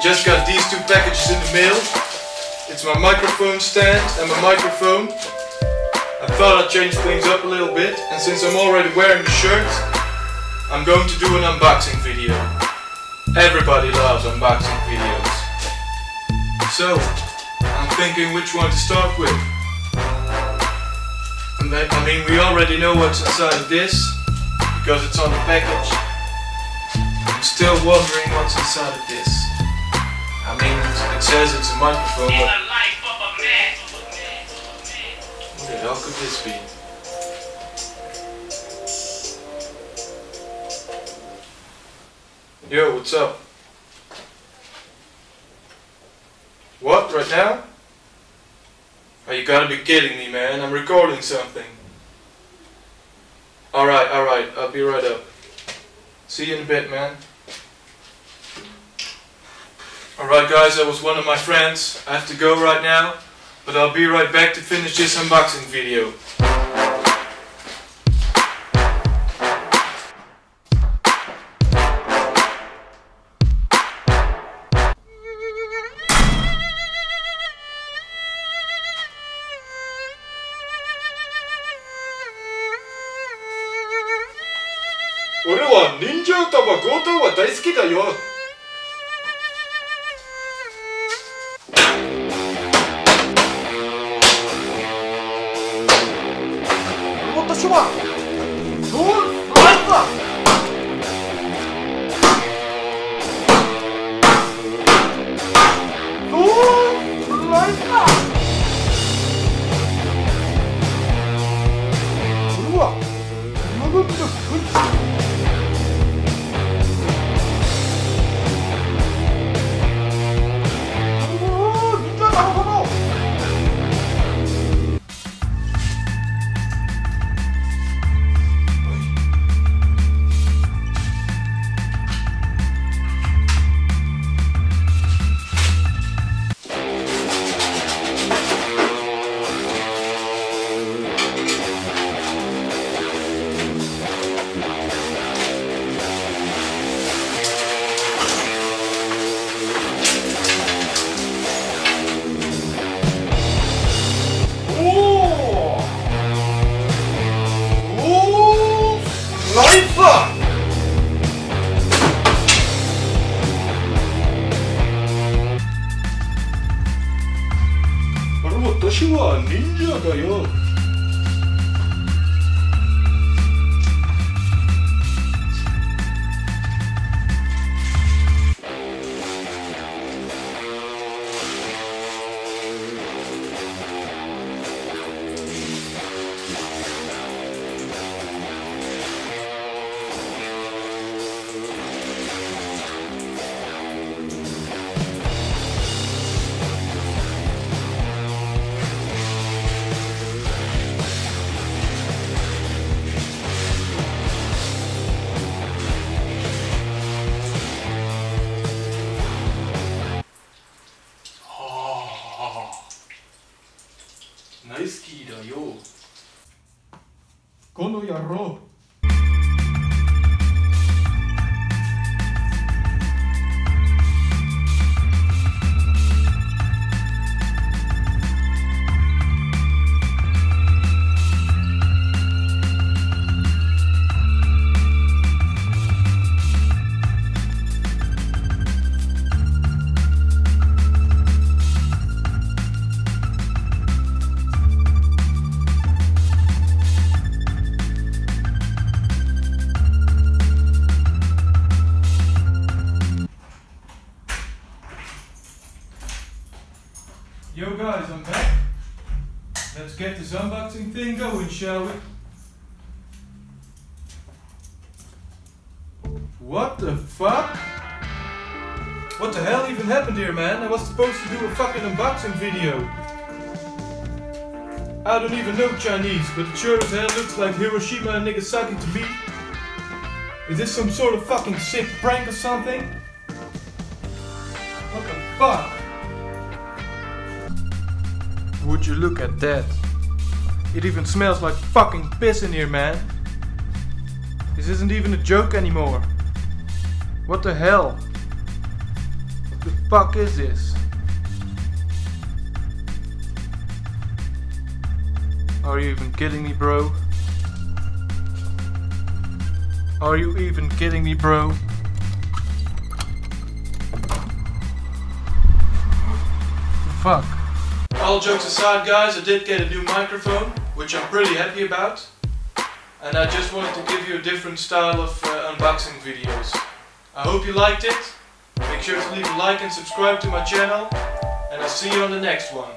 just got these two packages in the mail. It's my microphone stand and my microphone. I thought I'd change things up a little bit, and since I'm already wearing the shirt, I'm going to do an unboxing video. Everybody loves unboxing videos. So, I'm thinking which one to start with. I mean, we already know what's inside of this, because it's on the package. I'm still wondering what's inside of this. I mean, it says it's a microphone, but what the hell could this be? Yo, what's up? What, right now? Oh, you gotta be kidding me, man. I'm recording something. Alright, I'll be right up. See you in a bit, man. Alright guys, that was one of my friends. I have to go right now, but I'll be right back to finish this unboxing video.俺は忍者歌は強盗は大好きだよ。私はどうライフだ。どうライフだ。俺は今の時の君。ナイスだ。私は忍者だよ。ナイスキーだよ。この野郎。Yo guys, I'm back. Let's get this unboxing thing going, shall we? What the fuck? What the hell even happened here, man? I was supposed to do a fucking unboxing video. I don't even know Chinese, but it sure as hell looks like Hiroshima and Nagasaki to me. Is this some sort of fucking sick prank or something? What the fuck? Would you look at that? It even smells like fucking piss in here, man. This isn't even a joke anymore. What the hell? What the fuck is this? Are you even kidding me, bro? Are you even kidding me, bro? Fuck. All jokes aside, guys, I did get a new microphone, which I'm pretty happy about. And I just wanted to give you a different style of unboxing videos. I hope you liked it. Make sure to leave a like and subscribe to my channel. And I'll see you on the next one.